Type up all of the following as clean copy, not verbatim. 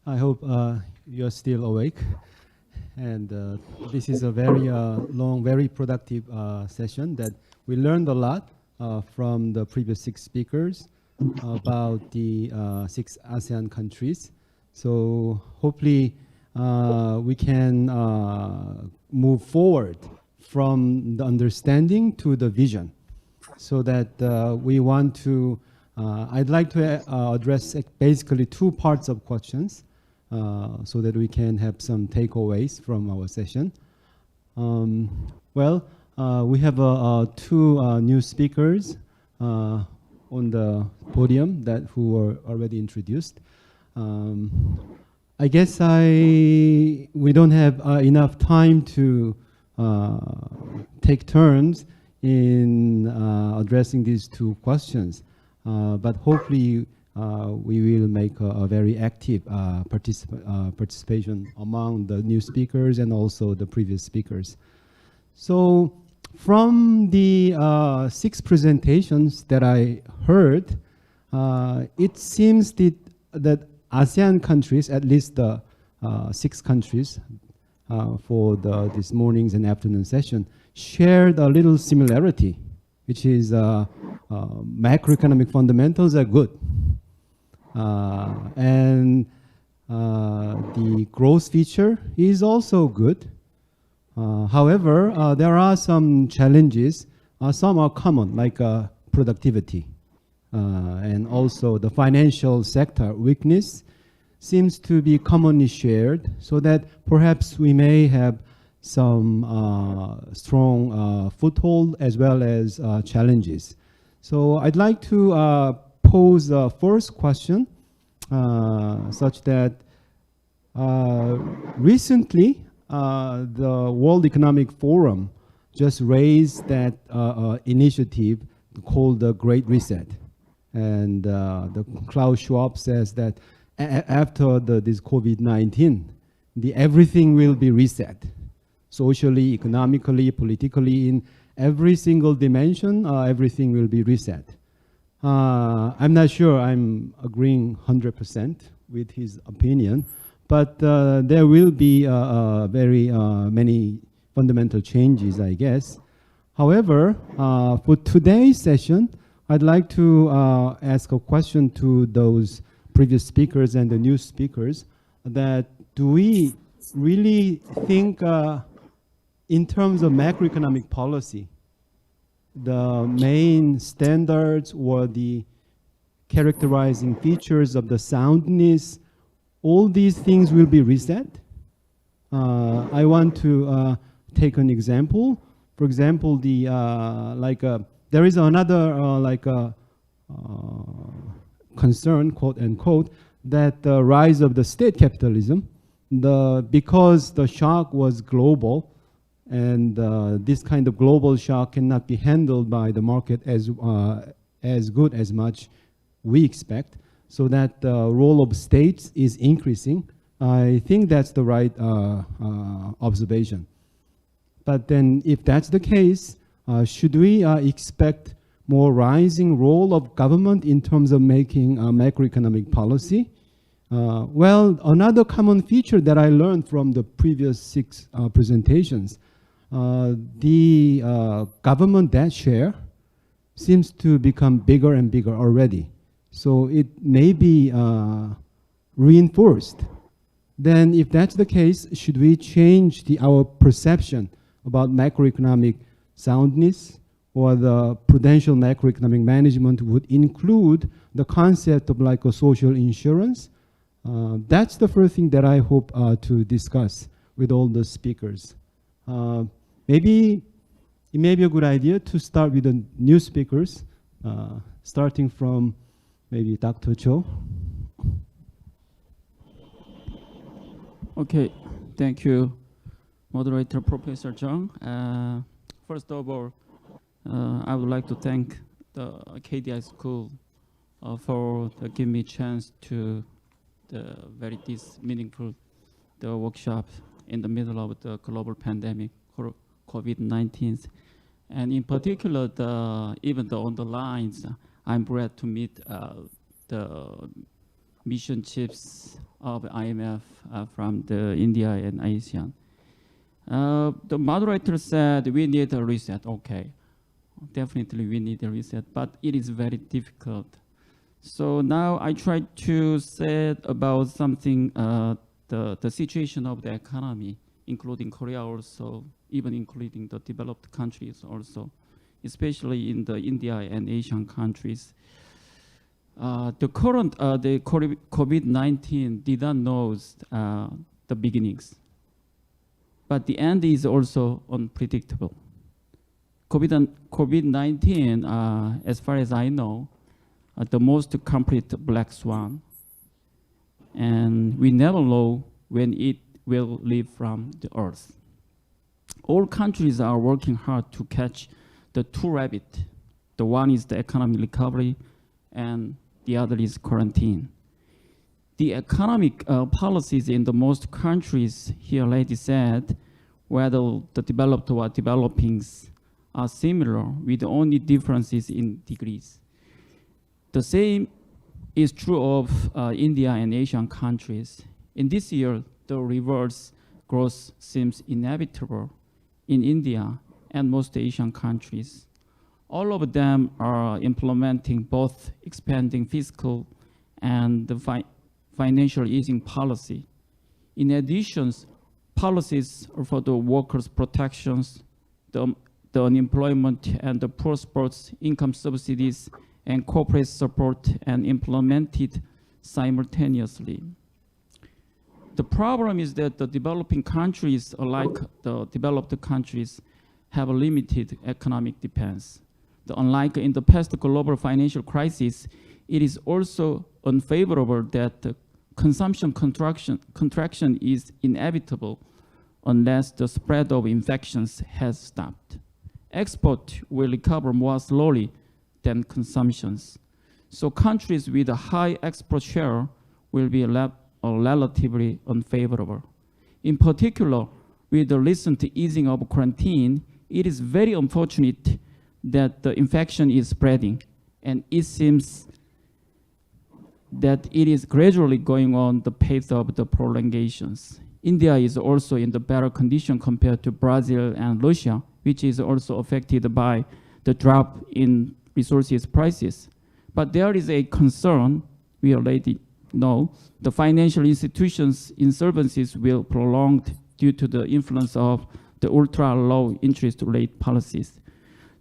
I hope you're still awake. And this is a very long, very productive session that we learned a lot from the previous 6 speakers about the 6 ASEAN countries. So hopefully we can move forward from the understanding to the vision, so that we want to, I'd like to address basically 2 parts of questions so that we can have some takeaways from our session. Well, we have 2 new speakers on the podium who were already introduced. I guess we don't have enough time to take turns in addressing these 2 questions, but hopefully we will make a very active participation among the new speakers and also the previous speakers. So from the 6 presentations that I heard, it seems that ASEAN countries, at least the 6 countries for this morning's and afternoon session, shared a little similarity, which is macroeconomic fundamentals are good. And the growth feature is also good. However, there are some challenges. Some are common, like productivity. And also the financial sector weakness seems to be commonly shared, so that perhaps we may have some strong foothold as well as challenges. So I'd like to pose a first question, such that recently the World Economic Forum just raised that initiative called the Great Reset. And the Klaus Schwab says that after this COVID-19, everything will be reset. Socially, economically, politically, in every single dimension, everything will be reset. I'm not sure I'm agreeing 100% with his opinion, but there will be very many fundamental changes, I guess. However, for today's session, I'd like to ask a question to those previous speakers and the new speakers, that do we really think in terms of macroeconomic policy, the main standards or the characterizing features of the soundness, all these things will be reset? I want to take an example. For example, there is another concern, quote unquote, that the rise of the state capitalism, because the shock was global, and this kind of global shock cannot be handled by the market as good as much we expect, so that the role of states is increasing. I think that's the right observation. But then if that's the case, should we expect more rising role of government in terms of making macroeconomic policy? Well, another common feature that I learned from the previous 6 presentations, the government debt share seems to become bigger and bigger already. So it may be reinforced. Then if that's the case, should we change our perception about macroeconomic soundness, or the prudential macroeconomic management would include the concept of like a social insurance? That's the first thing that I hope to discuss with all the speakers. Maybe it may be a good idea to start with the new speakers, starting from maybe Dr. Cho. Okay, thank you, Moderator Professor Jeong. First of all, I would like to thank the KDI School for giving me a chance to the very meaningful workshop in the middle of the global pandemic, COVID-19. And in particular, even on the lines, I'm glad to meet the mission chiefs of IMF from the India and ASEAN. The moderator said we need a reset. Okay, definitely we need a reset, but it is very difficult. So now I try to say about something, the situation of the economy, including Korea also, even including the developed countries also, especially in the India and Asian countries. The current, the COVID-19 did not know the beginnings, but the end is also unpredictable. COVID-19, as far as I know, the most complete black swan, and we never know when it will leave from the earth. All countries are working hard to catch the two rabbits. The one is the economic recovery, and the other is quarantine. The economic policies in the most countries, here Lady said, whether the developed or developing are similar with only differences in degrees. The same is true of India and Asian countries. In this year, the reverse growth seems inevitable in India and most Asian countries. All of them are implementing both expanding fiscal and the financial easing policy. In addition, policies for the workers' protections, the unemployment and the poor sports income subsidies and corporate support and implemented simultaneously. The problem is that the developing countries, like the developed countries, have a limited economic defense. Unlike in the past global financial crisis, it is also unfavorable that the consumption contraction is inevitable unless the spread of infections has stopped. Export will recover more slowly than consumptions. So countries with a high export share will be relatively unfavorable. In particular, with the recent easing of quarantine, it is very unfortunate that the infection is spreading, and it seems that it is gradually going on the pace of the prolongations. India is also in the better condition compared to Brazil and Russia, which is also affected by the drop in resources prices. But there is a concern, we already know, the financial institutions' insolvencies will prolong due to the influence of the ultra-low interest rate policies.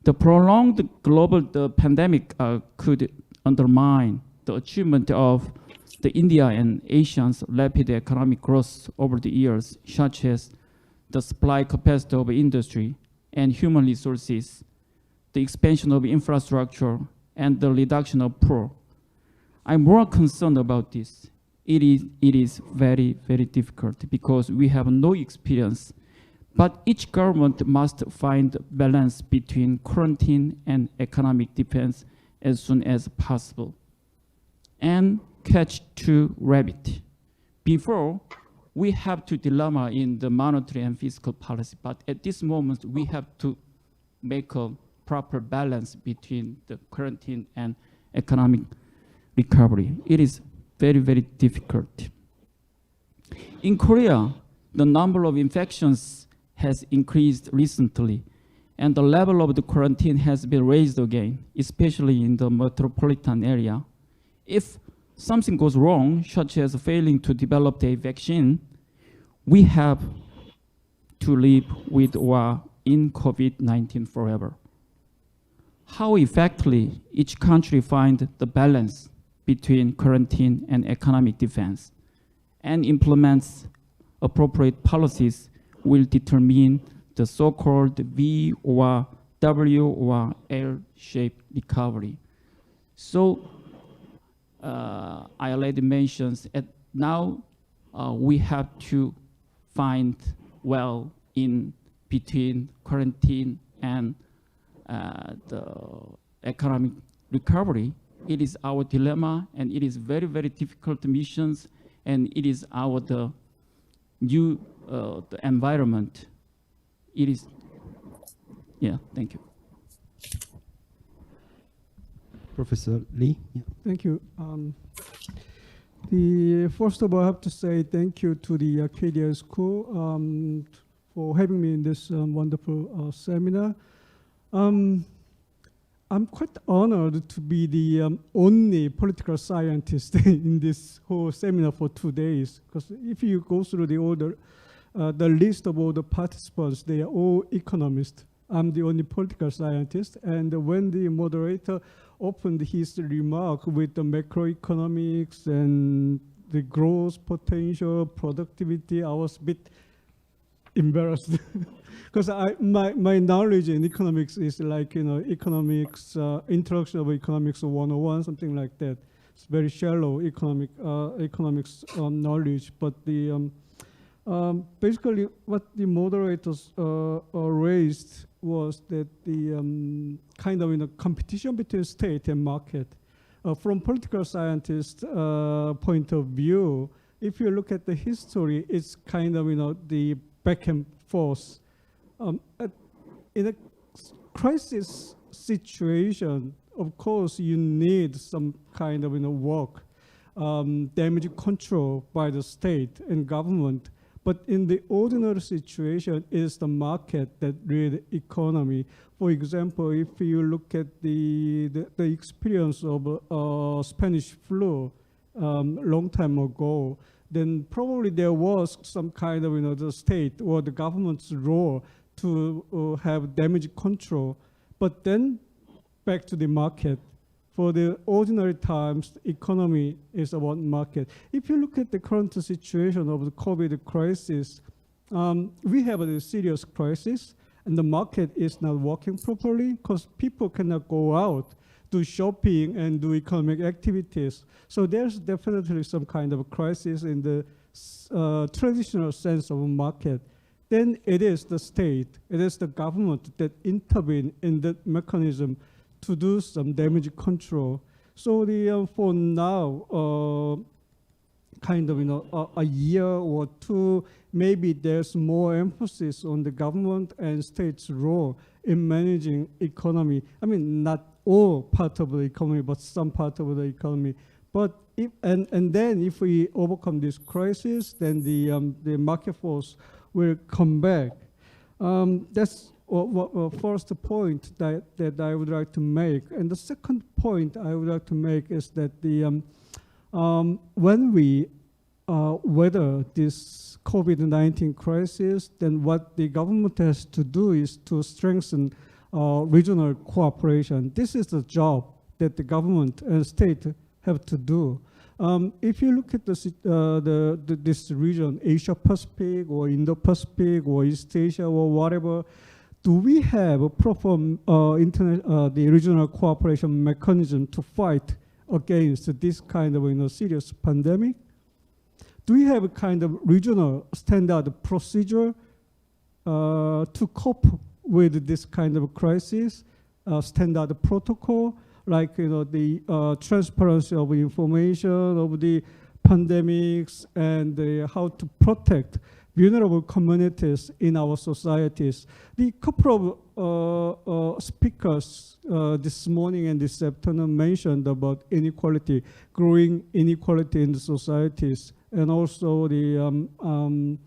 The prolonged global pandemic could undermine the achievement of the India and Asia's rapid economic growth over the years, such as the supply capacity of industry and human resources, the expansion of infrastructure, and the reduction of poor. I'm more concerned about this. It is very, very difficult because we have no experience. But each government must find balance between quarantine and economic defense as soon as possible and catch two rabbits. Before, we have to dilemma in the monetary and fiscal policy, but at this moment, we have to make a proper balance between the quarantine and economic recovery. It is very, very difficult. In Korea, the number of infections has increased recently, and the level of the quarantine has been raised again, especially in the metropolitan area. If something goes wrong, such as failing to develop a vaccine, we have to live with or in COVID-19 forever. How effectively each country finds the balance between quarantine and economic defense and implements appropriate policies will determine the so-called V or W or L-shaped recovery. So I already mentioned now we have to find well in between quarantine and the economic recovery. It is our dilemma, and it is very, very difficult missions, and it is our the environment. It is, yeah, thank you. Professor Leigh. Yeah. Thank you. First of all, I have to say thank you to the KDI School for having me in this wonderful seminar. I'm quite honored to be the only political scientist in this whole seminar for 2 days, because if you go through the list of all the participants, they are all economists. I'm the only political scientist, and when the moderator opened his remark with the macroeconomics and the growth potential, productivity, I was a bit embarrassed because my knowledge in economics is like, economics, introduction of economics 101, something like that. It's very shallow economics knowledge, but the basically what the moderators raised was that the kind of competition between state and market. From political scientist point of view, if you look at the history, it's kind of the back and forth. In a crisis situation, of course, you need some kind of work, damage control by the state and government. But in the ordinary situation, it is the market that lead economy. For example, if you look at the experience of Spanish flu long time ago, then probably there was some kind of the state or the government's role to have damage control. But then back to the market. For the ordinary times, economy is about market. If you look at the current situation of the COVID crisis, we have a serious crisis, and the market is not working properly because people cannot go out, do shopping, and do economic activities. So there's definitely some kind of a crisis in the traditional sense of a market. Then it is the state, it is the government that intervene in that mechanism to do some damage control. So for now, kind of a year or two, maybe there's more emphasis on the government and state's role in managing economy. I mean, not all part of the economy, but some part of the economy. But if then if we overcome this crisis, then the market force will come back. That's first point that I would like to make. And the second point I would like to make is that when we weather this COVID-19 crisis, then what the government has to do is to strengthen regional cooperation. This is the job that the government and state have to do. If you look at this region, Asia Pacific or Indo-Pacific or East Asia or whatever, do we have a proper the regional cooperation mechanism to fight against this kind of serious pandemic? Do we have a kind of regional standard procedure to cope with this kind of crisis? Standard protocol, like the transparency of information of the pandemics and how to protect vulnerable communities in our societies. The couple of speakers this morning and this afternoon mentioned about inequality, growing inequality in the societies, and also the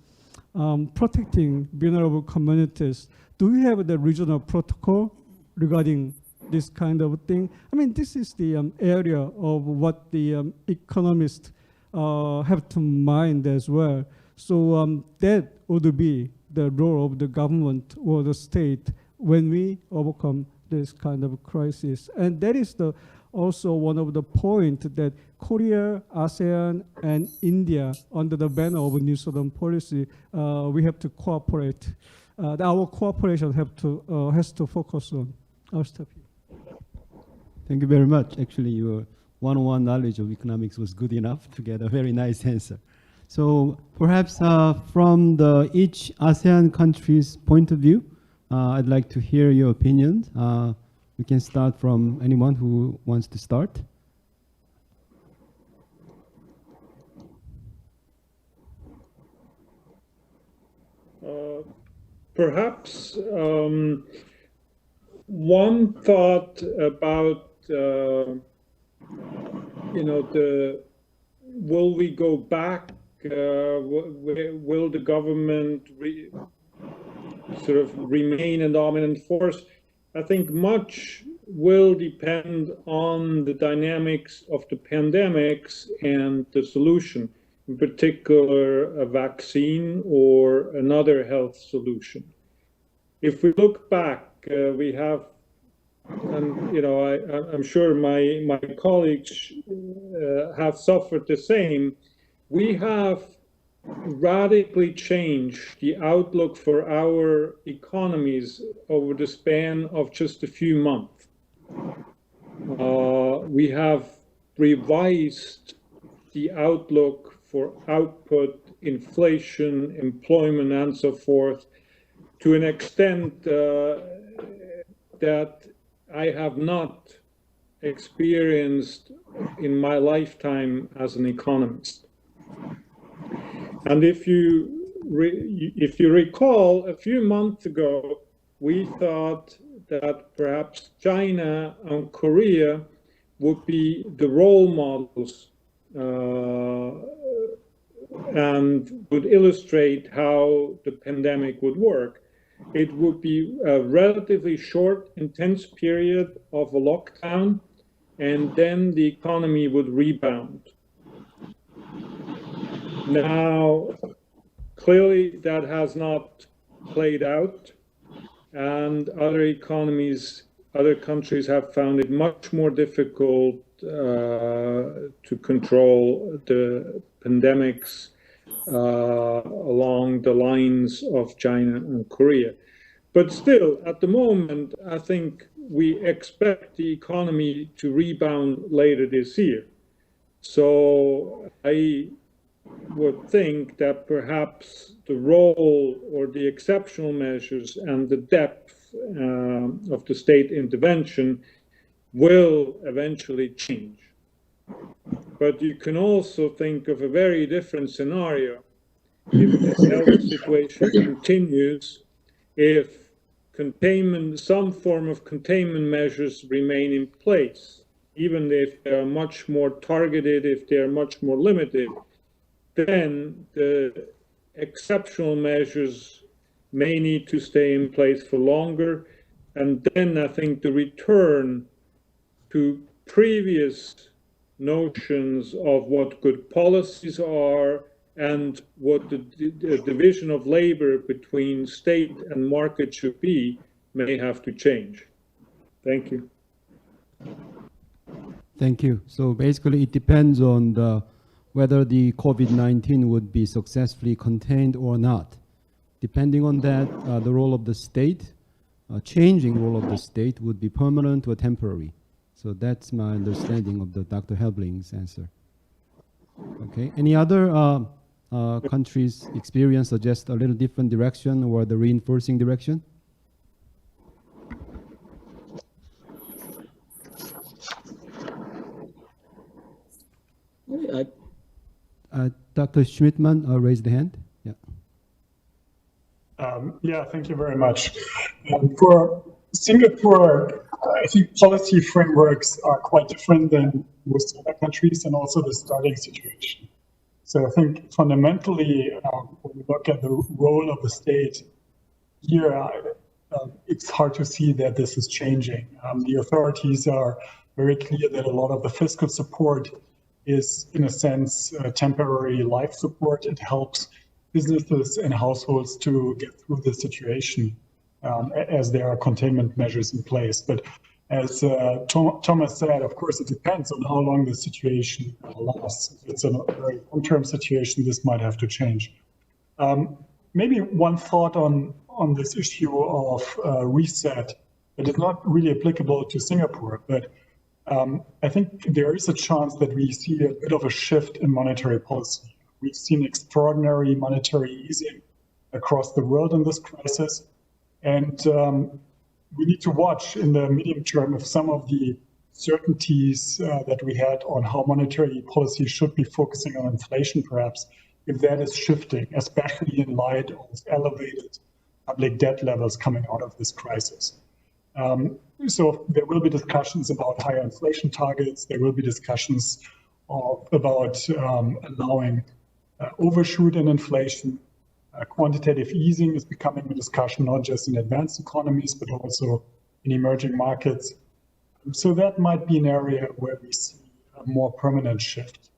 protecting vulnerable communities. Do we have the regional protocol regarding this kind of thing? I mean, this is the area of what the economists have to mind as well. So that would be the role of the government or the state when we overcome this kind of crisis. And that is also one of the points that Korea, ASEAN, and India, under the banner of New Southern Policy, we have to cooperate. Our cooperation has to focus on. I'll stop here. Thank you very much. Actually, your one-on-one knowledge of economics was good enough to get a very nice answer. So perhaps from each ASEAN country's point of view, I'd like to hear your opinions. We can start from anyone who wants to start. Perhaps one thought about the will we go back? Will the government sort of remain a dominant force? I think much will depend on the dynamics of the pandemics and the solution, in particular a vaccine or another health solution. If we look back, we have, and you know, I'm sure my colleagues have suffered the same. We have radically changed the outlook for our economies over the span of just a few months. We have revised the outlook for output, inflation, employment, and so forth, to an extent that I have not experienced in my lifetime as an economist. And if you recall, a few months ago, we thought that perhaps China and Korea would be the role models and would illustrate how the pandemic would work. It would be a relatively short, intense period of a lockdown, and then the economy would rebound. Now, clearly that has not played out, and other economies, other countries have found it much more difficult to control the pandemics along the lines of China and Korea. But still, at the moment, I think we expect the economy to rebound later this year. So I would think that perhaps the role or the exceptional measures and the depth of the state intervention will eventually change. But you can also think of a very different scenario. If the health situation continues, if some form of containment measures remain in place, even if they are much more targeted, if they are much more limited, then the exceptional measures may need to stay in place for longer. And then I think the return to previous notions of what good policies are and what the division of labor between state and market should be may have to change. Thank you. Thank you. So basically it depends on whether the COVID-19 would be successfully contained or not. Depending on that, the role of the state, changing role of the state would be permanent or temporary. So that's my understanding of the Dr. Helbling's answer. Okay, any other countries' experience suggest a little different direction or the reinforcing direction? Dr. Schmittmann raised the hand. Yeah. Yeah, thank you very much. For Singapore, I think policy frameworks are quite different than most other countries, and also the starting situation. So I think fundamentally, when we look at the role of the state here, it's hard to see that this is changing. The authorities are very clear that a lot of the fiscal support is, in a sense, temporary life support. It helps businesses and households to get through the situation as there are containment measures in place. But as Thomas said, of course, it depends on how long the situation lasts. If it's a very long-term situation, this might have to change. Maybe one thought on this issue of reset that is not really applicable to Singapore, but I think there is a chance that we see a bit of a shift in monetary policy. We've seen extraordinary monetary easing across the world in this crisis. And we need to watch in the medium term if some of the certainties that we had on how monetary policy should be focusing on inflation, perhaps, if that is shifting, especially in light of elevated public debt levels coming out of this crisis. So there will be discussions about higher inflation targets. There will be discussions about allowing overshoot in inflation. Quantitative easing is becoming a discussion not just in advanced economies, but also in emerging markets. So that might be an area where we see a more permanent shift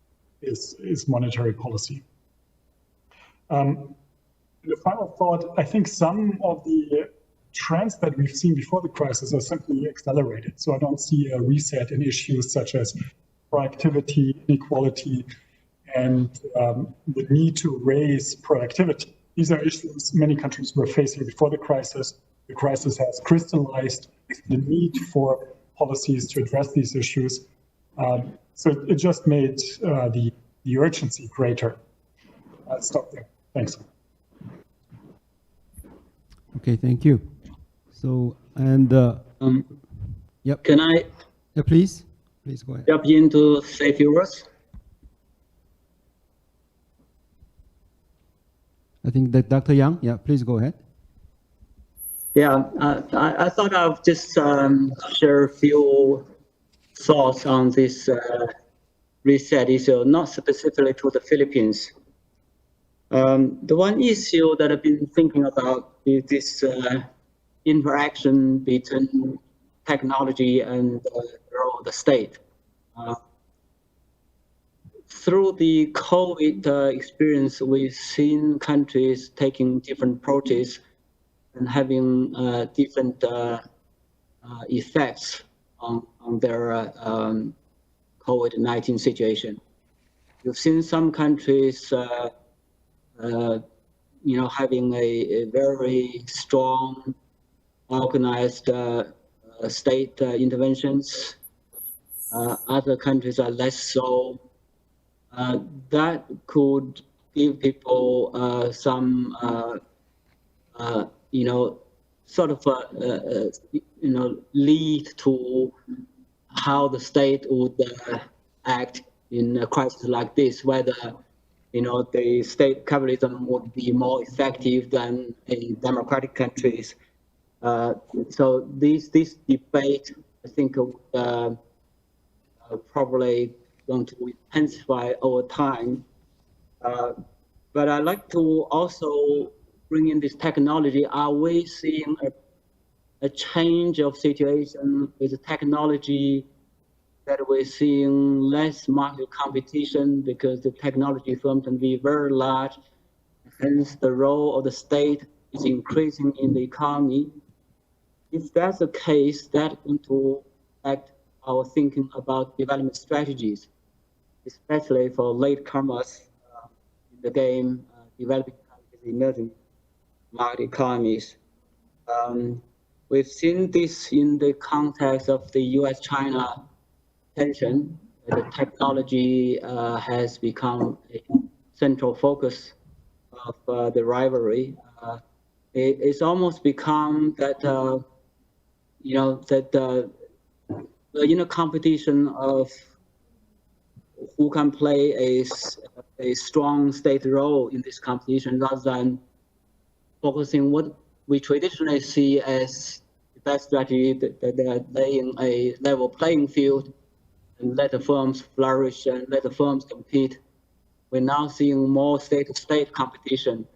is monetary policy. The final thought, I think some of the trends that we've seen before the crisis are simply accelerated. So I don't see a reset in issues such as productivity, inequality, and the need to raise productivity. These are issues many countries were facing before the crisis. The crisis has crystallized the need for policies to address these issues. So it just made the urgency greater. I'll stop there. Thanks. Okay, thank you. So, and yep. Can I please go ahead. jump in to say a few words? I think that Dr. Yang, yeah, please go ahead. Yeah, I thought I'll just share a few thoughts on this reset issue, not specifically to the Philippines. The one issue that I've been thinking about is this interaction between technology and the role of the state. Through the COVID experience, we've seen countries taking different approaches and having different effects on their COVID-19 situation. You've seen some countries having a very strong, organized state interventions. Other countries are less so. That could give people some, lead to how the state would act in a crisis like this, whether the state capitalism would be more effective than in democratic countries. So this debate, I think, probably going to intensify over time. But I'd like to also bring in this technology. Are we seeing a change of situation with the technology, that we're seeing less market competition because the technology firms can be very large, hence the role of the state is increasing in the economy? If that's the case, that's going to affect our thinking about development strategies, especially for latecomers in the game, developing countries, emerging market economies. We've seen this in the context of the US-China tension. The technology has become a central focus of the rivalry. It's almost become that the competition of who can play a strong state role in this competition, rather than focusing what we traditionally see as the best strategy, that they are laying a level playing field and let the firms flourish and let the firms compete. We're now seeing more state-to-state competition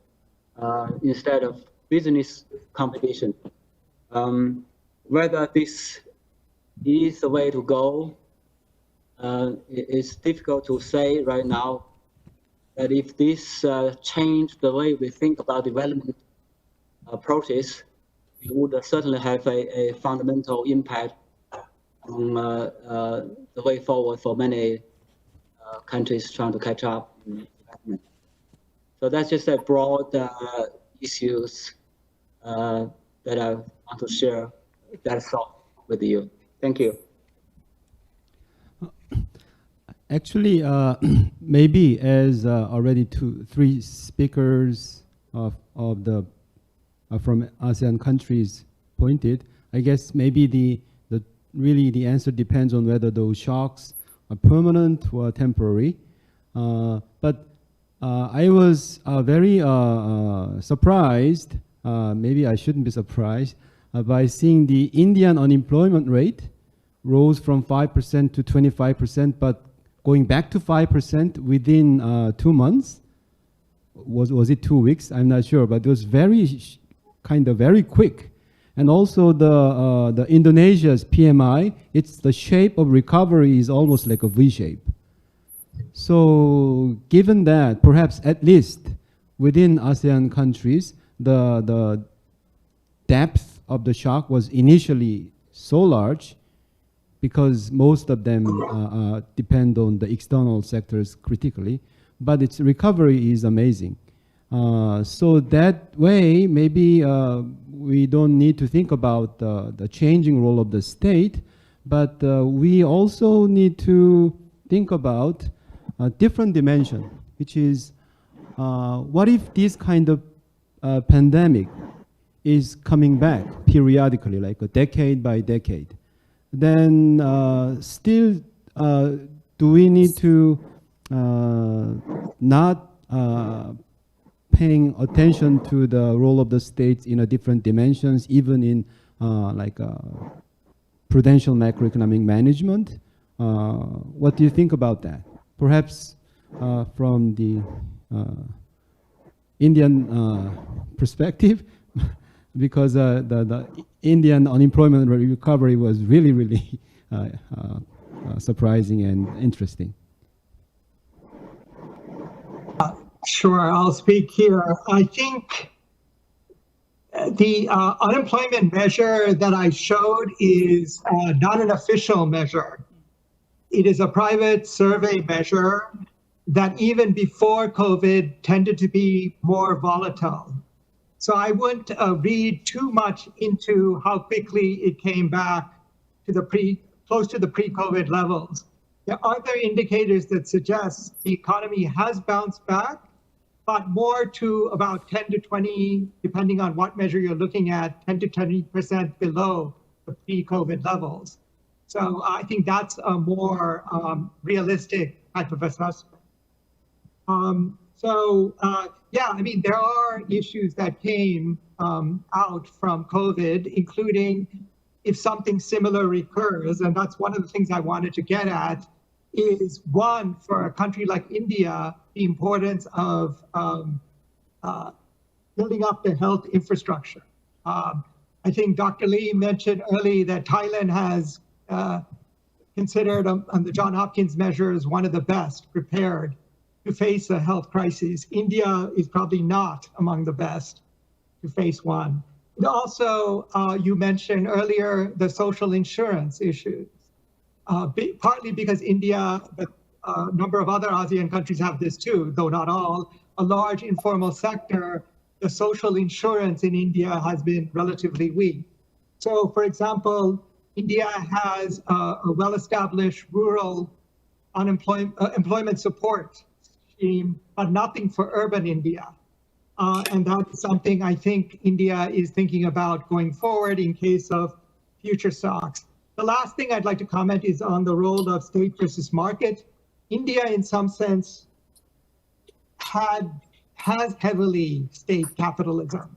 instead of business competition. Whether this is the way to go, it's difficult to say right now. That if this changed the way we think about development approaches, it would certainly have a fundamental impact on the way forward for many countries trying to catch up in development. So that's just a broad issues that I want to share that thought with you. Thank you. Actually, maybe as already three speakers from ASEAN countries pointed, I guess maybe really the answer depends on whether those shocks are permanent or temporary. But I was very surprised, maybe I shouldn't be surprised, by seeing the Indian unemployment rate rose from 5% to 25%, but going back to 5% within 2 months. Was it 2 weeks? I'm not sure, but it was very quick. And also the Indonesia's PMI, it's the shape of recovery is almost like a V shape. So given that, perhaps at least within ASEAN countries, the depth of the shock was initially so large because most of them depend on the external sectors critically, but its recovery is amazing. So that way, maybe we don't need to think about the changing role of the state, but we also need to think about a different dimension, which is what if this kind of pandemic is coming back periodically, like a decade by decade? Then still, do we need to not paying attention to the role of the states in a different dimensions, even in prudential macroeconomic management? What do you think about that? Perhaps from the Indian perspective, because the Indian unemployment recovery was really, really surprising and interesting. Sure, I'll speak here. I think the unemployment measure that I showed is not an official measure. It is a private survey measure that even before COVID tended to be more volatile. So I wouldn't read too much into how quickly it came back to the close to the pre-COVID levels. There are other indicators that suggest the economy has bounced back, but more to about 10 to 20, depending on what measure you're looking at, 10 to 20% below the pre-COVID levels. So I think that's a more realistic type of assessment. Yeah, I mean, there are issues that came out from COVID, including if something similar recurs, and that's one of the things I wanted to get at, is one, for a country like India, the importance of building up the health infrastructure. I think Dr. Leigh mentioned early that Thailand has considered on the Johns Hopkins measures one of the best prepared to face a health crisis. India is probably not among the best to face one. And also, you mentioned earlier the social insurance issues, partly because India, but a number of other ASEAN countries have this too, though not all, a large informal sector. The social insurance in India has been relatively weak. So, for example, India has a well-established rural employment support scheme, but nothing for urban India. And that's something I think India is thinking about going forward in case of future shocks. The last thing I'd like to comment is on the role of state versus market. India, in some sense, has heavily state capitalism.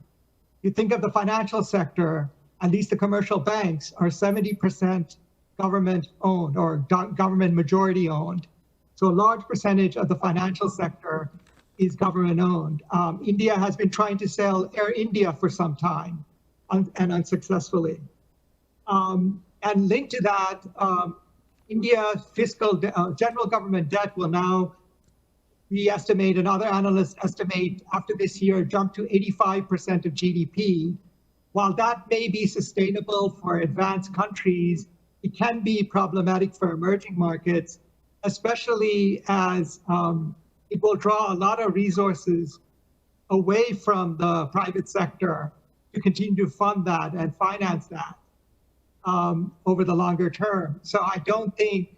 You think of the financial sector, at least the commercial banks are 70% government owned or government majority owned. So a large percentage of the financial sector is government owned. India has been trying to sell Air India for some time and unsuccessfully. And linked to that, India's fiscal general government debt will now, we estimate, and other analysts estimate, after this year jump to 85% of GDP. While that may be sustainable for advanced countries, it can be problematic for emerging markets, especially as it will draw a lot of resources away from the private sector to continue to fund that and finance that over the longer term. So I don't think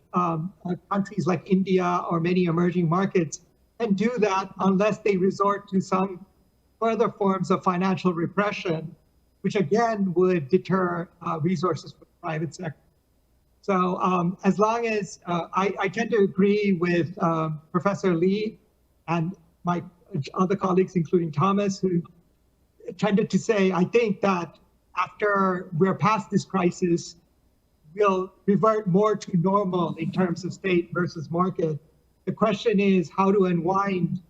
countries like India or many emerging markets can do that unless they resort to some further forms of financial repression, which again would deter resources from the private sector. So as long as I tend to agree with Professor Leigh and my other colleagues, including Thomas, who tended to say, I think that after we're past this crisis, will revert more to normal in terms of state versus market. The question is how to unwind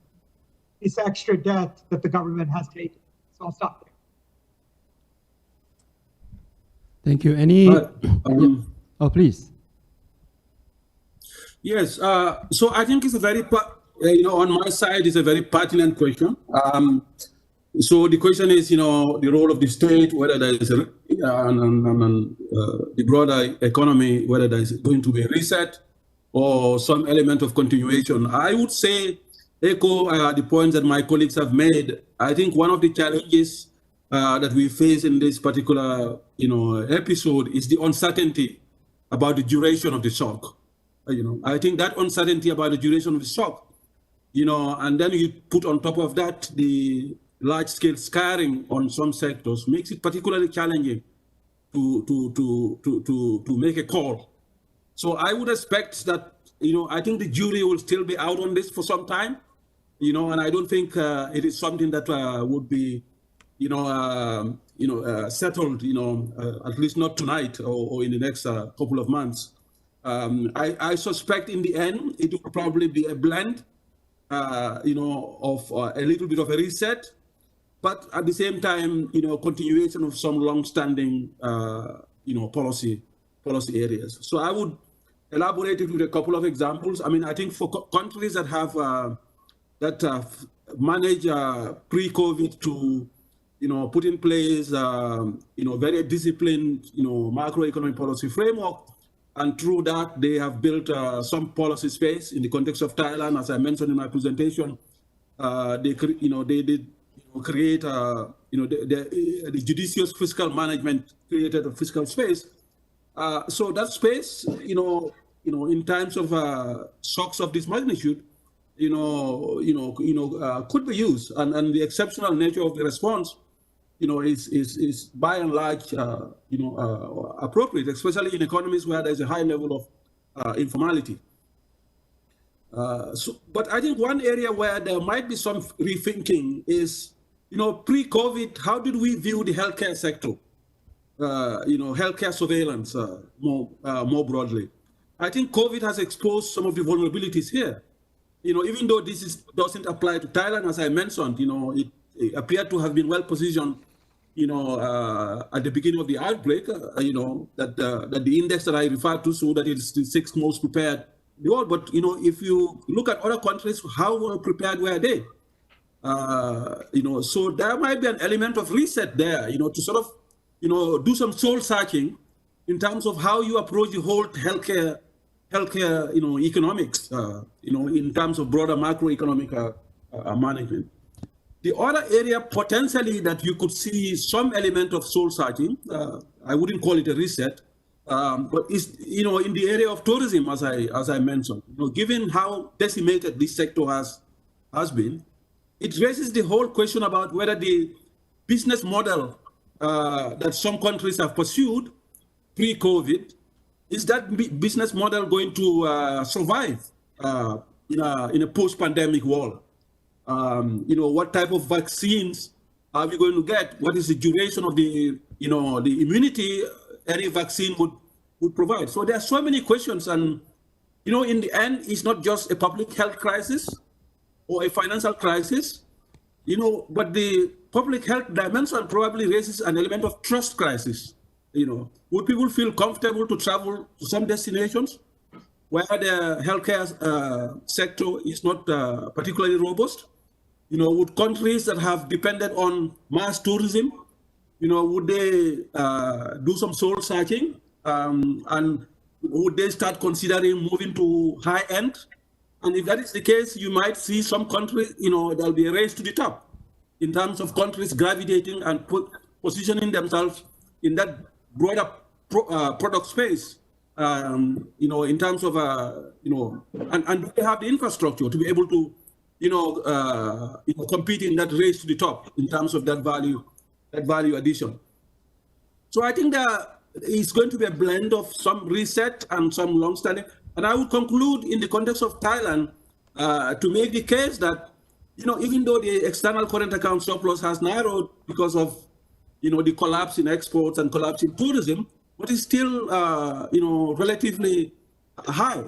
this extra debt that the government has taken. So I'll stop there. Thank you. Any? Oh, please. Yes. So I think it's a very, on my side, it's a very pertinent question. So the question is, the role of the state, whether there is the broader economy, whether there is going to be a reset or some element of continuation. I would say, echo the points that my colleagues have made. I think one of the challenges that we face in this particular, episode is the uncertainty about the duration of the shock. I think that uncertainty about the duration of the shock, and then you put on top of that the large-scale scarring on some sectors makes it particularly challenging to make a call. So I would expect that, I think the jury will still be out on this for some time, and I don't think it is something that would be, settled, at least not tonight or in the next couple of months. I suspect in the end, it will probably be a blend, of a little bit of a reset, but at the same time, continuation of some long-standing, policy areas. So I would elaborate it with a couple of examples. I mean, I think for countries that have managed pre-COVID to, put in place, very disciplined, macroeconomic policy framework, and through that they have built some policy space in the context of Thailand, as I mentioned in my presentation. They did create, the judicious fiscal management created a fiscal space. So that space, in times of shocks of this magnitude, could be used, and the exceptional nature of the response, is by and large, appropriate, especially in economies where there's a high level of informality. But I think one area where there might be some rethinking is, pre-COVID, how did we view the healthcare sector? Healthcare surveillance more broadly. I think COVID has exposed some of the vulnerabilities here. Even though this doesn't apply to Thailand, as I mentioned, it appeared to have been well positioned, at the beginning of the outbreak, that the index that I referred to showed that it's the 6th most prepared in the world. But, if you look at other countries, how well prepared were they? So there might be an element of reset there, to sort of, do some soul searching in terms of how you approach the whole healthcare, economics, in terms of broader macroeconomic management. The other area potentially that you could see some element of soul searching, I wouldn't call it a reset, but is, in the area of tourism, as I mentioned, given how decimated this sector has been, it raises the whole question about whether the business model that some countries have pursued pre-COVID, is that business model going to survive in a post-pandemic world? What type of vaccines are we going to get? What is the duration of the immunity any vaccine would provide? So there are so many questions, and in the end, it's not just a public health crisis or a financial crisis, but the public health dimension probably raises an element of trust crisis. Would people feel comfortable to travel to some destinations where the healthcare sector is not particularly robust? Would countries that have depended on mass tourism, would they do some soul searching? And would they start considering moving to high end? And if that is the case, you might see some countries, there'll be a race to the top in terms of countries gravitating and positioning themselves in that broader product space, in terms of, and they have the infrastructure to be able to, compete in that race to the top in terms of that value addition. So I think that it's going to be a blend of some reset and some long-standing. And I would conclude in the context of Thailand to make the case that, even though the external current account surplus has narrowed because of, the collapse in exports and collapse in tourism, but it's still, relatively high.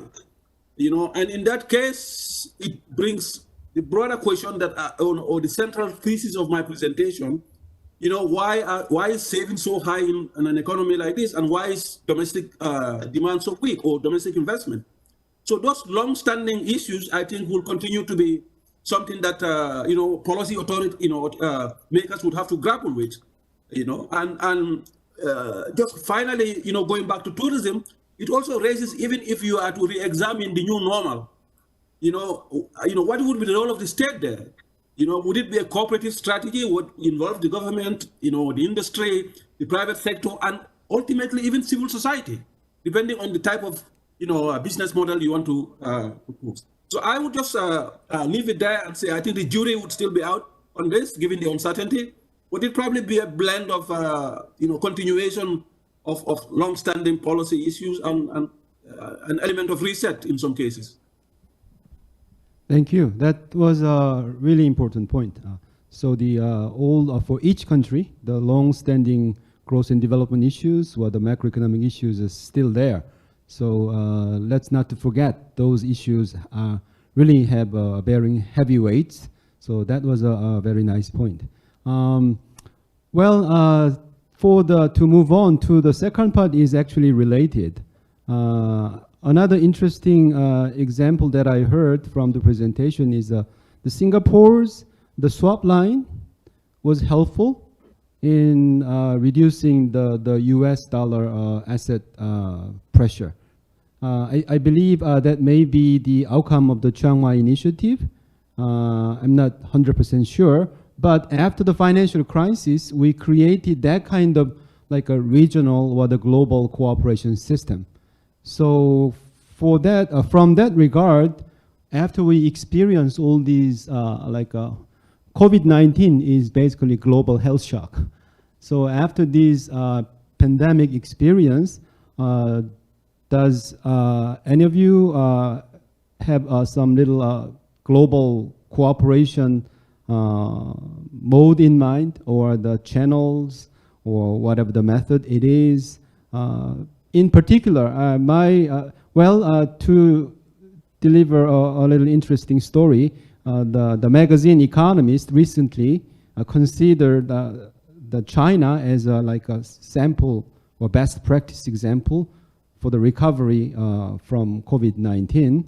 And in that case, it brings the broader question that, or the central thesis of my presentation, why is saving so high in an economy like this, and why is domestic demand so weak, or domestic investment? So those long-standing issues, I think, will continue to be something that policy authority, makers would have to grapple with, and just finally, going back to tourism, it also raises, even if you are to re-examine the new normal, what would be the role of the state there? Would it be a cooperative strategy? Would involve the government, the industry, the private sector, and ultimately even civil society, depending on the type of, business model you want to propose. So I would just leave it there and say, I think the jury would still be out on this, given the uncertainty. Would it probably be a blend of, continuation of long-standing policy issues and an element of reset in some cases? Thank you. That was a really important point. So the for each country, the long-standing growth and development issues, or the macroeconomic issues, is still there. So let's not forget those issues really have bearing heavy weights. So that was a very nice point. To move on to the second part is actually related. Another interesting example that I heard from the presentation is the the swap line was helpful in reducing the US dollar asset pressure. I believe that may be the outcome of the Choongjae initiative. I'm not 100% sure, but after the financial crisis, we created that kind of like a regional or the global cooperation system. So for that, from that regard, after we experience all these, COVID-19 is basically global health shock. So after this pandemic experience, does any of you have some little global cooperation mode in mind, or the channels, or whatever the method it is? In particular, to deliver a little interesting story, the magazine Economist recently considered the China as a sample or best practice example for the recovery from COVID-19.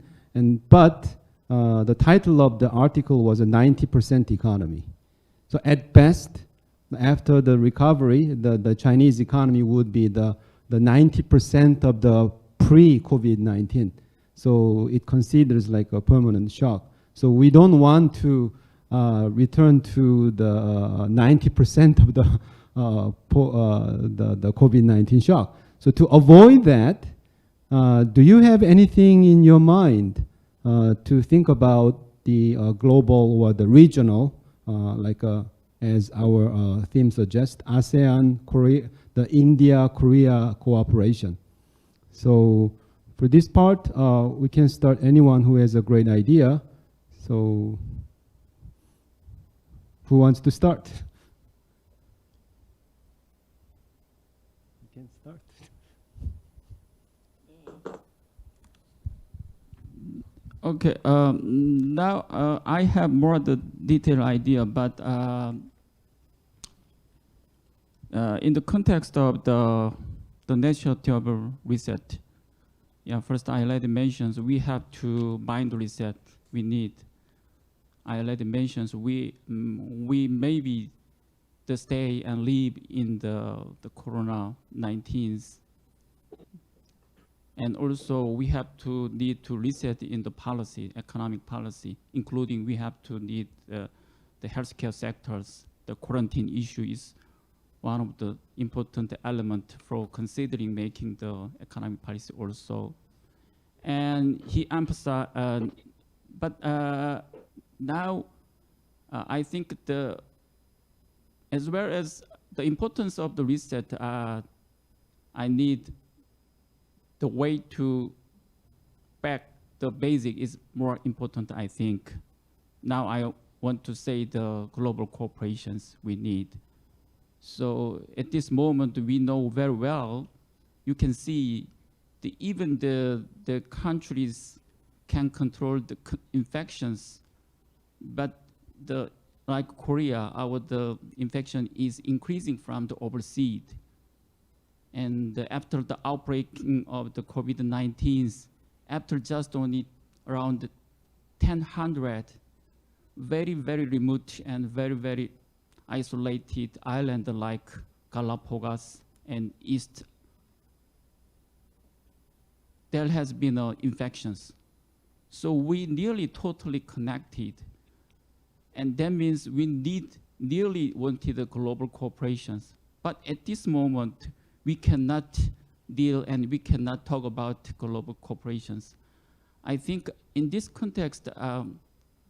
But the title of the article was a 90% economy. So at best, after the recovery, the Chinese economy would be the 90% of the pre-COVID-19. So it considers like a permanent shock. So we don't want to return to the 90% of the COVID-19 shock. So to avoid that, do you have anything in your mind to think about the global or the regional, as our theme suggests, ASEAN, Korea, the India-Korea cooperation? So for this part, we can start anyone who has a great idea. So who wants to start? You can start. Okay, now I have more the detailed idea, but in the context of the initiative reset, first I already mentioned we have to bind the reset we need. I already mentioned we maybe the stay and live in the Corona-19, and also we have to need to reset in the policy, economic policy, including we have to need the healthcare sectors. The quarantine issue is one of the important elements for considering making the economic policy also. And he emphasized, but now I think as well as the importance of the reset, I need the way to back the basic is more important, I think. Now I want to say the global corporations we need. So at this moment, we know very well you can see even the countries can control the infections, but like Korea, the infection is increasing from the overseas. And after the outbreak of the COVID-19, after just only around 1,000 very, very remote and very, very isolated island like Galapagos and East, there has been infections. So we nearly totally connected. And that means we nearly wanted the global corporations. But at this moment, we cannot deal and we cannot talk about global corporations. I think in this context,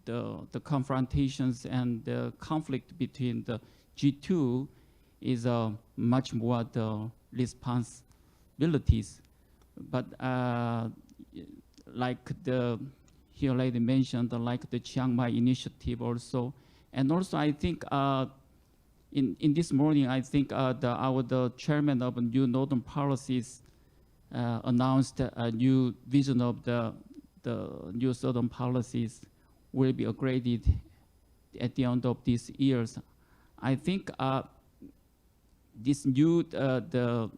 the confrontations and the conflict between the G2 is much more the responsibilities. But like here Lady mentioned, like the Chiang Mai initiative also. And also I think in this morning, I think the chairman of New Northern Policies announced a new vision of the New Southern Policies will be upgraded at the end of these years. I think this new, the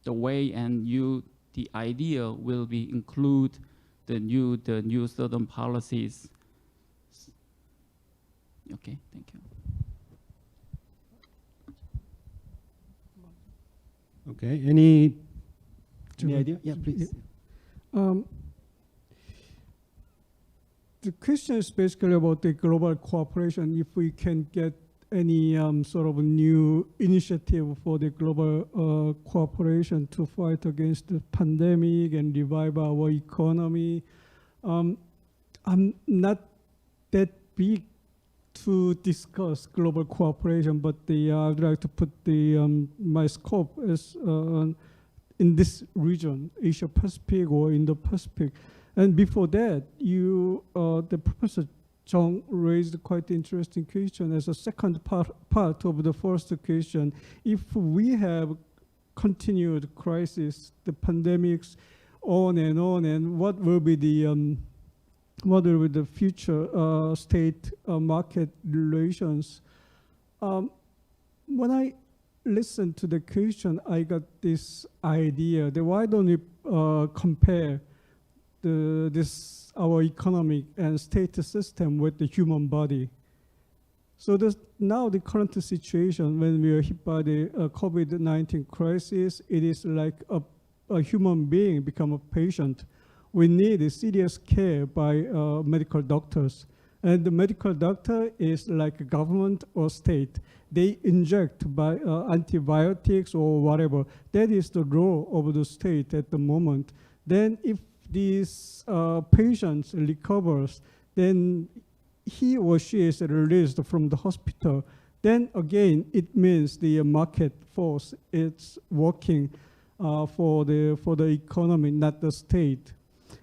way and the idea will be include the new Southern Policies. Okay, thank you. Okay, any idea? Yeah, please. The question is basically about the global cooperation. If we can get any sort of new initiative for the global cooperation to fight against the pandemic and revive our economy. I'm not that big to discuss global cooperation, but I'd like to put my scope as in this region, Asia Pacific or Indo-Pacific. And before that, the Professor Jeong raised quite interesting question as a second part of the first question. If we have continued crisis, the pandemics on, and what will be the future state market relations? When I listened to the question, I got this idea that why don't we compare our economic and state system with the human body? So now the current situation when we are hit by the COVID-19 crisis, it is like a human being become a patient. We need serious care by medical doctors. And the medical doctor is like a government or state. They inject by antibiotics or whatever. That is the role of the state at the moment. Then if these patients recovers, then he or she is released from the hospital. Then again, it means the market force is working for the economy, not the state.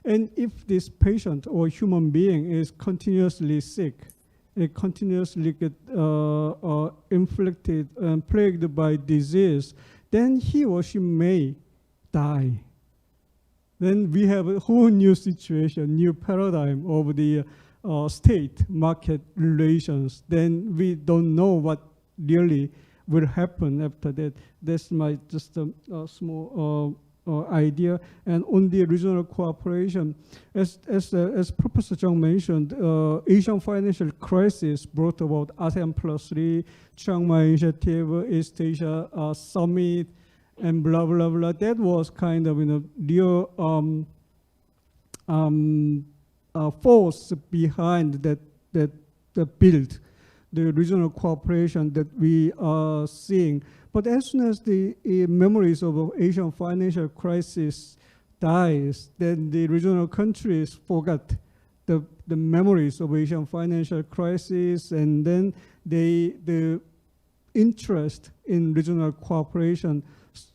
And if this patient or human being is continuously sick, continuously get inflicted and plagued by disease, then he or she may die. Then we have a whole new situation, new paradigm of the state market relations. Then we don't know what really will happen after that. That's my just a small idea. And on the regional cooperation, as Professor Jeong mentioned, Asian financial crisis brought about ASEAN +3, Chiang Mai initiative, East Asia summit, and blah blah blah. That was kind of real force behind that build the regional cooperation that we are seeing. But as soon as the memories of Asian financial crisis dies, then the regional countries forgot the memories of Asian financial crisis, and then the interest in regional cooperation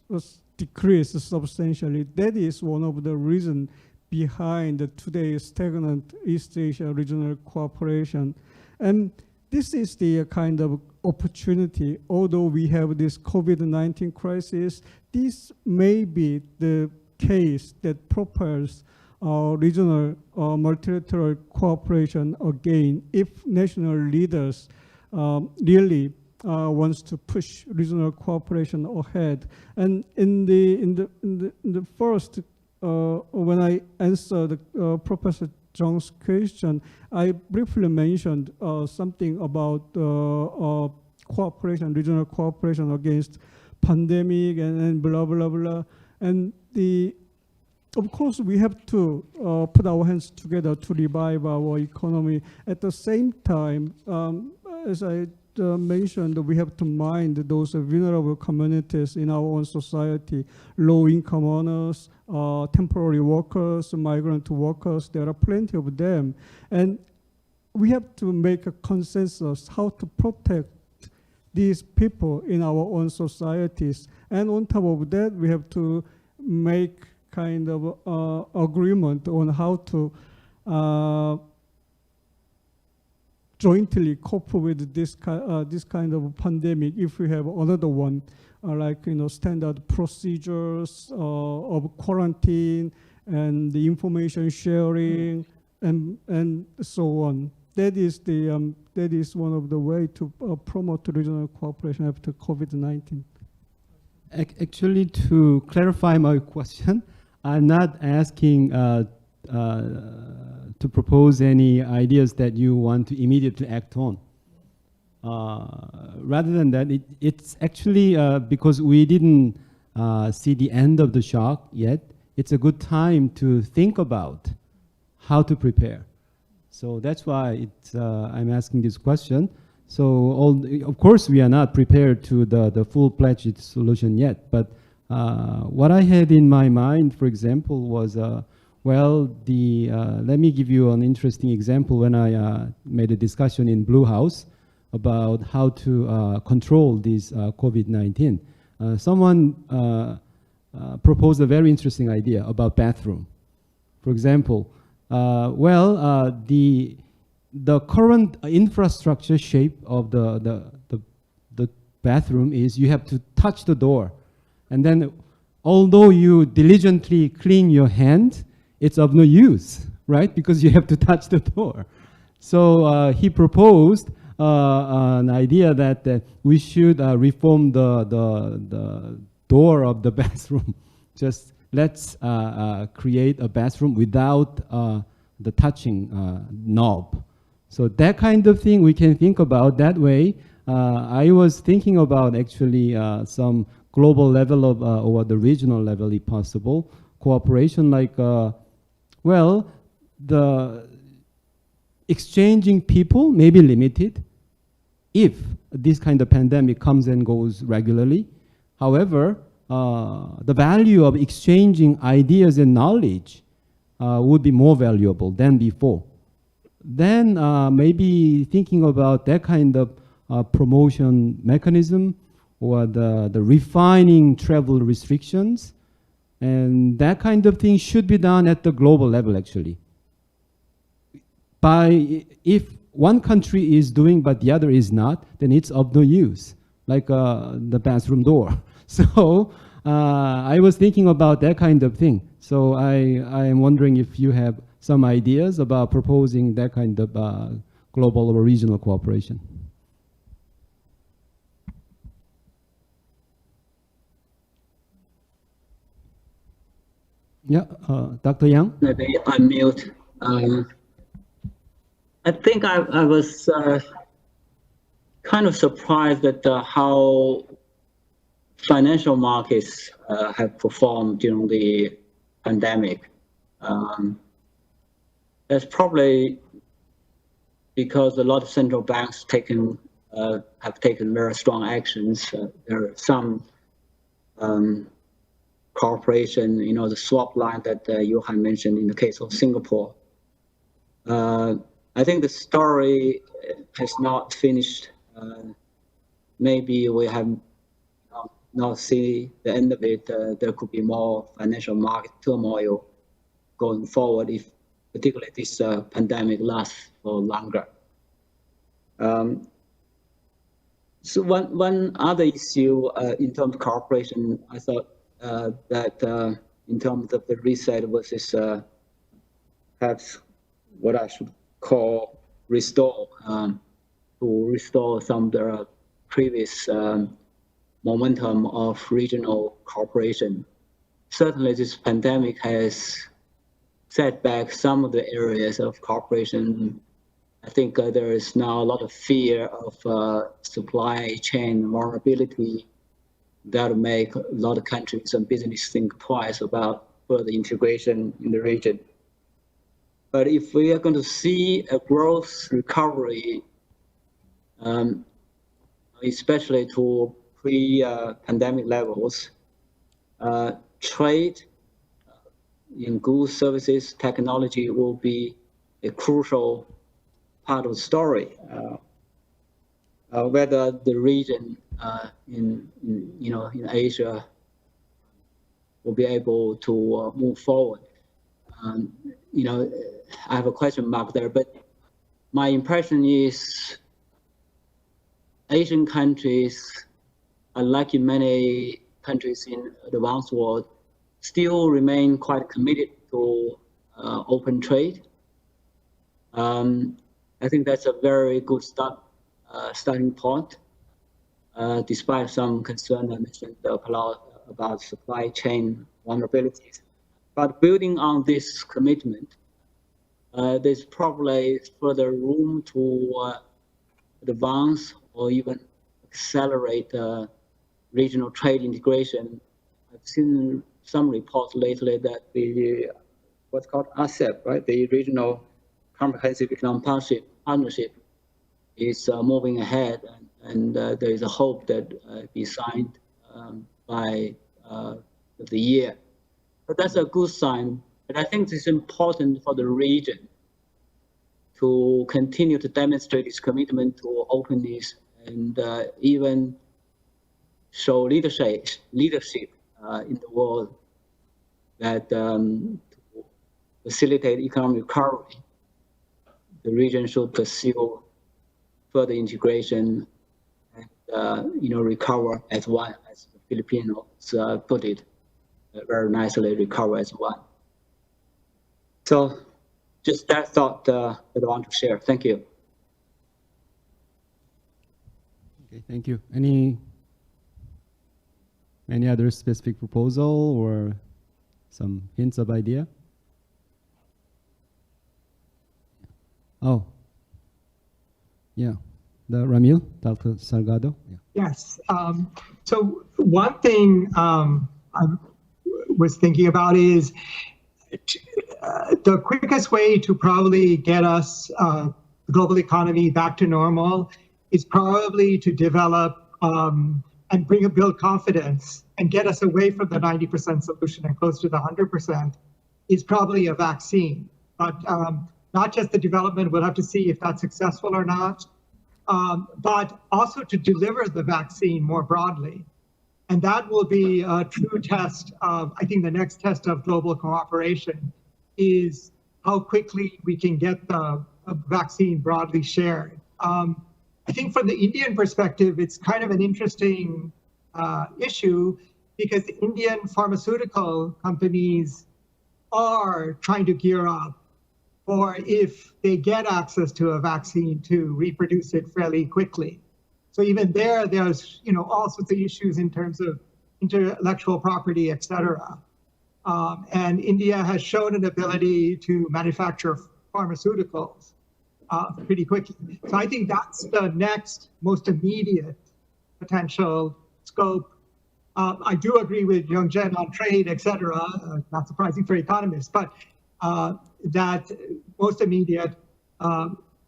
was decreased substantially. That is one of the reasons behind today's stagnant East Asia regional cooperation. And this is the kind of opportunity. Although we have this COVID-19 crisis, this may be the case that propels regional multilateral cooperation again if national leaders really wants to push regional cooperation ahead. And in the first, when I answered Professor Jeong's question, I briefly mentioned something about cooperation, regional cooperation against pandemic and blah blah blah. And of course, we have to put our hands together to revive our economy. At the same time, as I mentioned, we have to mind those vulnerable communities in our own society, low-income earners, temporary workers, migrant workers. There are plenty of them. And we have to make a consensus how to protect these people in our own societies. And on top of that, we have to make kind of agreement on how to jointly cope with this kind of pandemic. If we have another one, like standard procedures of quarantine and the information sharing and so on. That is one of the way to promote regional cooperation after COVID-19. Actually, to clarify my question, I'm not asking to propose any ideas that you want to immediately act on. Rather than that, it's actually because we didn't see the end of the shock yet, it's a good time to think about how to prepare. So that's why I'm asking this question. So of course, we are not prepared to the full-fledged solution yet, but what I had in my mind, for example, was let me give you an interesting example. When I made a discussion in Blue House about how to control this COVID-19, someone proposed a very interesting idea about bathroom. For example, the current infrastructure shape of the bathroom is you have to touch the door, and then although you diligently clean your hand, it's of no use, right? Because you have to touch the door. So he proposed an idea that we should reform the door of the bathroom. Just let's create a bathroom without the touching knob. So that kind of thing we can think about that way. I was thinking about actually some global level of or the regional level, if possible, cooperation like, the exchanging people may be limited if this kind of pandemic comes and goes regularly. However, the value of exchanging ideas and knowledge would be more valuable than before. Then maybe thinking about that kind of promotion mechanism or the refining travel restrictions, and that kind of thing should be done at the global level actually. If one country is doing but the other is not, then it's of no use, like the bathroom door. So I was thinking about that kind of thing. So I am wondering if you have some ideas about proposing that kind of global or regional cooperation. Yeah, Dr. Yang? Maybe unmute. I think I was kind of surprised at how financial markets have performed during the pandemic. That's probably because a lot of central banks have taken very strong actions. There are some cooperation, the swap line that Jochen mentioned in the case of Singapore. I think the story has not finished. Maybe we have not seen the end of it. There could be more financial market turmoil going forward if particularly this pandemic lasts for longer. So one other issue in terms of cooperation, I thought that in terms of the reset versus perhaps what I should call restore, to restore some of the previous momentum of regional cooperation. Certainly this pandemic has set back some of the areas of cooperation. I think there is now a lot of fear of supply chain vulnerability that will make a lot of countries and businesses think twice about further integration in the region. But if we are going to see a growth recovery, especially to pre-pandemic levels, trade in goods, services, technology will be a crucial part of the story. Whether the region in Asia will be able to move forward. I have a question mark there, but my impression is Asian countries, unlike in many countries in the advanced world, still remain quite committed to open trade. I think that's a very good starting point, despite some concern I mentioned about supply chain vulnerabilities. But building on this commitment, there's probably further room to advance or even accelerate regional trade integration. I've seen some reports lately that the what's called ASEP, right? The Regional Comprehensive Economic Partnership is moving ahead, and there is a hope that be signed by the year. But that's a good sign. But I think it's important for the region to continue to demonstrate its commitment to openness and even show leadership in the world that to facilitate economic recovery, the region should pursue further integration and recover as one, as the Filipinos put it very nicely, recover as one. So just that thought that I want to share. Thank you. Okay, thank you. Any other specific proposal or some hints of idea? Oh, yeah, the Ranil, Dr. Salgado. Yeah. Yes. So one thing I was thinking about is the quickest way to probably get us the global economy back to normal is probably to develop and build confidence and get us away from the 90% solution and close to the 100% is probably a vaccine. But not just the development, we'll have to see if that's successful or not, but also to deliver the vaccine more broadly. And that will be a true test of, I think the next test of global cooperation is how quickly we can get the vaccine broadly shared. I think from the Indian perspective, it's kind of an interesting issue because the Indian pharmaceutical companies are trying to gear up for if they get access to a vaccine to reproduce it fairly quickly. So even there's all sorts of issues in terms of intellectual property, et cetera. And India has shown an ability to manufacture pharmaceuticals pretty quickly. So I think that's the next most immediate potential scope. I do agree with Yongzheng on trade, et cetera, not surprising for economists, but that most immediate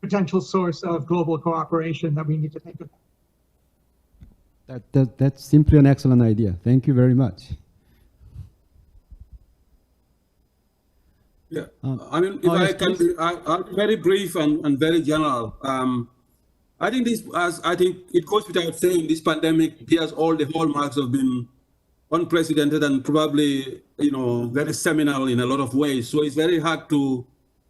potential source of global cooperation that we need to think about. That's simply an excellent idea. Thank you very much. Yeah, I mean, if I can be, I'll be very brief and very general. I think it goes without saying, this pandemic bears all the hallmarks of being unprecedented and probably, very seminal in a lot of ways. So it's very hard to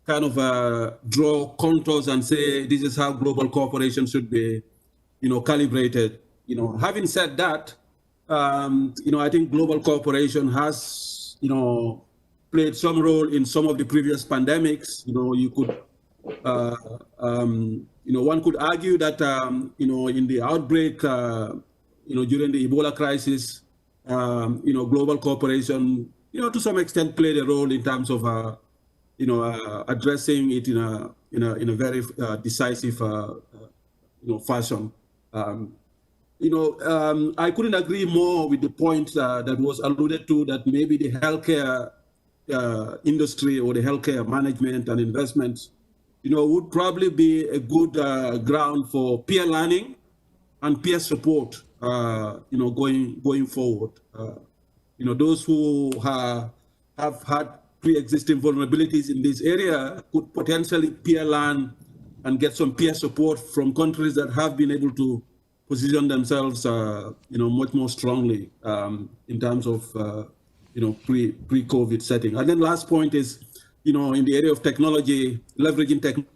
kind of draw contours and say this is how global cooperation should be calibrated. Having said that, I think global cooperation has, played some role in some of the previous pandemics. You could, one could argue that, in the outbreak, during the Ebola crisis, global cooperation, to some extent played a role in terms of, addressing it in a very decisive, fashion. I couldn't agree more with the point that was alluded to, that maybe the healthcare industry or the healthcare management and investments, would probably be a good ground for peer learning and peer support, going forward. Those who have had pre-existing vulnerabilities in this area could potentially peer learn and get some peer support from countries that have been able to position themselves, much more strongly in terms of, pre-COVID setting. And then last point is, in the area of technology, leveraging technology.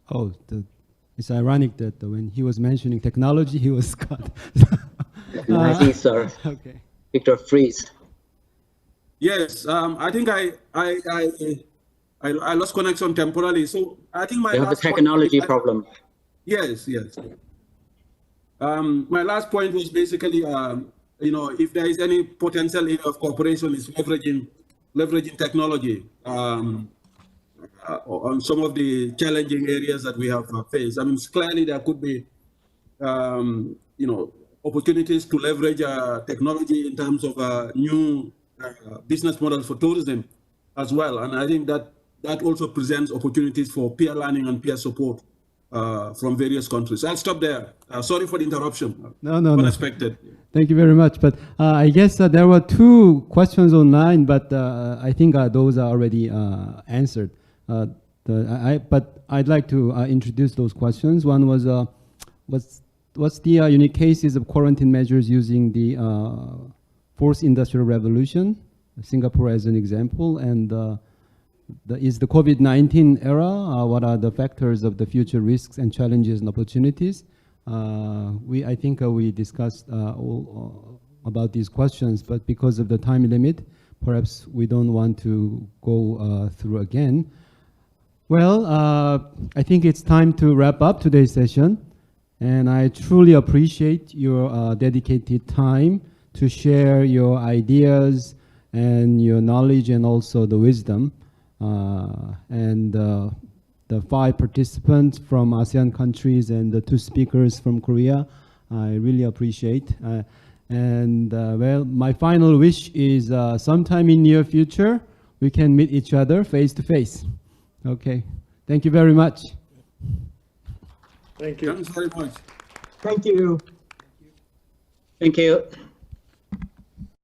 Oh, it's ironic that when he was mentioning technology, he was cut. I think, sir. Okay. Victor, freeze. Yes, I think I lost connection temporarily. So I think You have a technology problem. Yes. My last point was basically, if there is any potential area of cooperation, is leveraging technology on some of the challenging areas that we have faced. I mean, clearly there could be, opportunities to leverage technology in terms of new business models for tourism as well. And I think that also presents opportunities for peer learning and peer support from various countries. I'll stop there. Sorry for the interruption. No. Unexpected. Thank you very much. But I guess there were two questions online, but I think those are already answered. But I'd like to introduce those questions. One was, what's the unique cases of quarantine measures using the fourth industrial revolution, Singapore as an example, and is the COVID-19 era, what are the factors of the future risks and challenges and opportunities? I think we discussed all about these questions, but because of the time limit, perhaps we don't want to go through again. Well, I think it's time to wrap up today's session, and I truly appreciate your dedicated time to share your ideas and your knowledge and also the wisdom. And the 5 participants from ASEAN countries and the 2 speakers from Korea, I really appreciate. Well, my final wish is sometime in near future, we can meet each other face to face. Okay, thank you very much. Thank you. Thanks very much. Thank you. Thank you.